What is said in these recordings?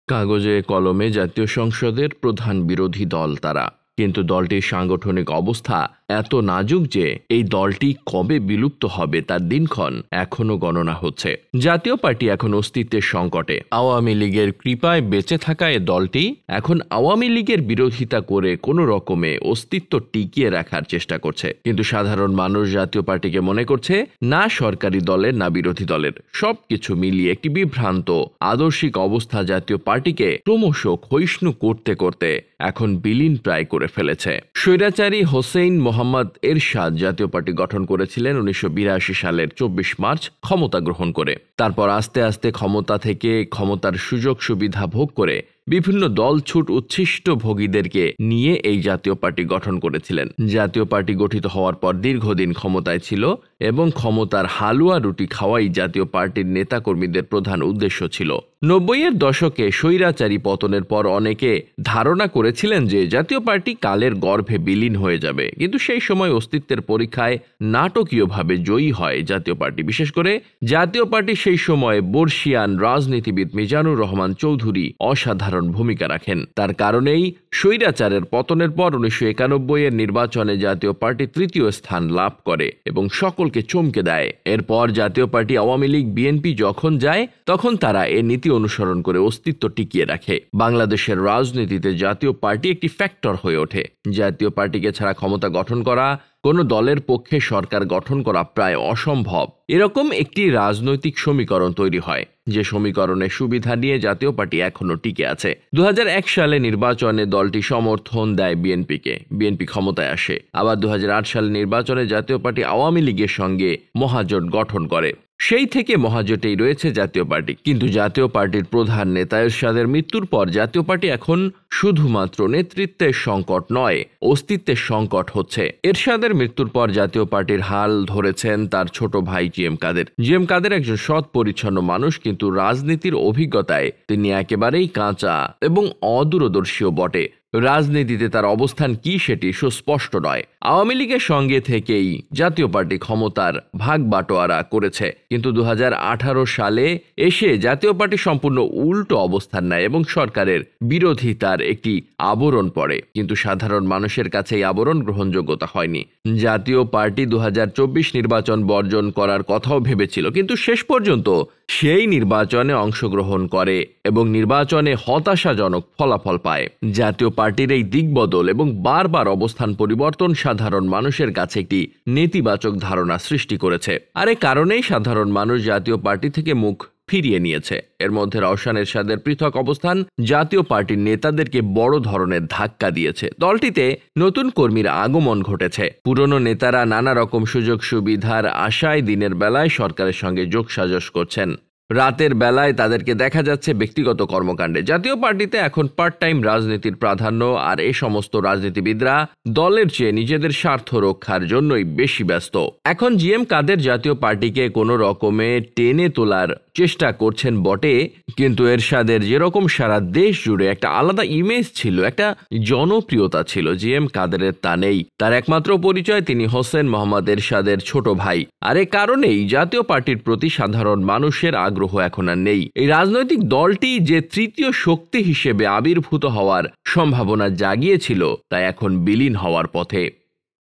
কাগজে কলমে জাতীয় সংসদের প্রধান বিরোধী দল তারা, কিন্তু দলটির সাংগঠনিক অবস্থা এত নাজুক যে এই দলটি কবে বিলুপ্ত হবে তার দিনক্ষণ এখনো গণনা হচ্ছে। জাতীয় পার্টি এখন অস্তিত্বের সংকটে। আওয়ামী লীগের কৃপায় বেঁচে থাকা এ দলটি এখন আওয়ামী লীগের বিরোধিতা করে কোনো রকমে অস্তিত্ব টিকিয়ে রাখার চেষ্টা করছে। কিন্তু সাধারণ মানুষ জাতীয় পার্টিকে মনে করছে না সরকারি দলের না বিরোধী দলের, সবকিছু মিলিয়ে একটি বিভ্রান্ত আদর্শিক অবস্থা জাতীয় পার্টিকে ক্রমশ ক্ষয়িষ্ণু করতে করতে এখন বিলীন প্রায় করে ফেলেছে। স্বৈরাচারী হোসেইন মোহাম্মদ এরশাদ জাতীয় পার্টি গঠন করেছিলেন 1982 সালের 24 মার্চ ক্ষমতা গ্রহণ করে। তারপর আস্তে আস্তে ক্ষমতা থেকে ক্ষমতার সুযোগ সুবিধা ভোগ করে বিভিন্ন দলছুট উচ্ছিষ্ট ভোগীদেরকে নিয়ে এই জাতীয় পার্টি গঠন করেছিলেন। জাতীয় পার্টি গঠিত হওয়ার পর দীর্ঘদিন ক্ষমতায় ছিল এবং ক্ষমতার হালুয়া রুটি খাওয়াই জাতীয় পার্টির নেতাকর্মীদের প্রধান উদ্দেশ্য ছিল। 90-এর দশকে স্বৈরাচারী পতনের পর অনেকে ধারণা করেছিলেন যে জাতীয় পার্টি কালের গর্ভে বিলীন হয়ে যাবে, কিন্তু সেই সময় অস্তিত্বের পরীক্ষায় নাটকীয়ভাবে জয়ী হয় জাতীয় পার্টি। বিশেষ করে জাতীয় পার্টি সেই সময় বর্ষিয়ান রাজনীতিবিদ মিজানুর রহমান চৌধুরী অসাধারণ ভূমিকা রাখেন। তার কারণেই স্বৈরাচারের পতনের পর 1991-এর নির্বাচনে জাতীয় পার্টি তৃতীয় স্থান লাভ করে এবং সকলকে চমকে দেয়। এরপর জাতীয় পার্টি আওয়ামী লীগ বিএনপি যখন যায় তখন তারা এ নীতি অনুসরণ করে অস্তিত্ব টিকিয়ে রাখে। বাংলাদেশের রাজনীতিতে জাতীয় পার্টি একটি ফ্যাক্টর হয়ে ওঠে। জাতীয় পার্টিকে ছাড়া ক্ষমতা গঠন করা, কোনো দলের পক্ষে সরকার গঠন করা প্রায় অসম্ভব। এরকম একটি রাজনৈতিক সমীকরণ তৈরি হয়, যে সমীকরণের সুবিধা নিয়ে জাতীয় পার্টি এখনো টিকে আছে। 2001 সালে নির্বাচনে দলটি সমর্থন দেয় বিএনপিকে, বিএনপি ক্ষমতায় আসে। আবার 2008 সালে নির্বাচনে জাতীয় পার্টি আওয়ামী লীগের সঙ্গে মহাজোট গঠন করে। সেই থেকে মহাজোটেই রয়েছে জাতীয় পার্টি। কিন্তু জাতীয় পার্টির প্রধান নেতা এরশাদের মৃত্যুর পর জাতীয় পার্টি এখন শুধুমাত্র নেতৃত্বের সংকট নয়, অস্তিত্বের সংকট হচ্ছে। এরশাদের মৃত্যুর পর জাতীয় পার্টির হাল ধরেছেন তার ছোট ভাই জিএম কাদের। জিএম কাদের একজন সৎ পরিচ্ছন্ন মানুষ, কিন্তু রাজনীতির অভিজ্ঞতায় তিনি একেবারেই কাঁচা এবং অদূরদর্শীও বটে। রাজনীতিতে তার অবস্থান কি সেটি সুস্পষ্ট নয়। আওয়ামী লীগের সঙ্গে থেকেই জাতীয় পার্টি ক্ষমতার ভাগ বাটোয়ারা করেছে, কিন্তু 2018 সালে এসে জাতীয় পার্টি সম্পূর্ণ উল্টো অবস্থান নেয় এবং সরকারের বিরোধিতার একটি আবরণ পড়ে। কিন্তু সাধারণ মানুষের কাছে এই আবরণ গ্রহণযোগ্যতা হয়নি। জাতীয় পার্টি 2024 নির্বাচন বর্জন করার কথাও ভেবেছিল, কিন্তু শেষ পর্যন্ত সেই নির্বাচনে অংশগ্রহণ করে এবং নির্বাচনে হতাশাজনক ফলাফল পায়। জাতীয় পার্টির এই দিকবদল এবং বারবার অবস্থান পরিবর্তন সাধারণ মানুষের কাছে একটি নেতিবাচক ধারণা সৃষ্টি করেছে। আর এ কারণেই সাধারণ মানুষ জাতীয় পার্টি থেকে মুখ ফিরিয়ে নিয়েছে। এর মধ্যে রওশন এরশাদের পৃথক অবস্থান জাতীয় পার্টির নেতাদেরকে বড় ধরনের ধাক্কা দিয়েছে। দলটিতে নতুন কর্মীর আগমন ঘটেছে। পুরনো নেতারা নানা রকম সুযোগ সুবিধার আশায় দিনের বেলায় সরকারের সঙ্গে যোগসাজশ করছেন, রাতের বেলায় তাদেরকে দেখা যাচ্ছে ব্যক্তিগত কর্মকাণ্ডে। জাতীয় পার্টিতে এখন পার্ট টাইম রাজনীতির প্রাধান্য, আর এই সমস্ত রাজনীতিবিদরা দলের চেয়ে নিজেদের স্বার্থ রক্ষার জন্যই বেশি ব্যস্ত। এখন জিএম কাদের জাতীয় পার্টিকে কোনো রকমে টেনে তোলার চেষ্টা করছেন বটে, কিন্তু এরশাদের যেরকম সারা দেশ জুড়ে একটা আলাদা ইমেজ ছিল, একটা জনপ্রিয়তা ছিল, জিএম কাদেরের তা নেই। তার একমাত্র পরিচয় তিনি হোসেন মোহাম্মদ এরশাদের ছোট ভাই। আর এ কারণেই জাতীয় পার্টির প্রতি সাধারণ মানুষের আগ্রহ এখন আর নেই। এই রাজনৈতিক দলটি যে তৃতীয় শক্তি হিসেবে আবির্ভূত হওয়ার সম্ভাবনা জাগিয়েছিল তা এখন বিলীন হওয়ার পথে।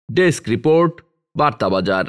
Desk report, বার্তাবাজার।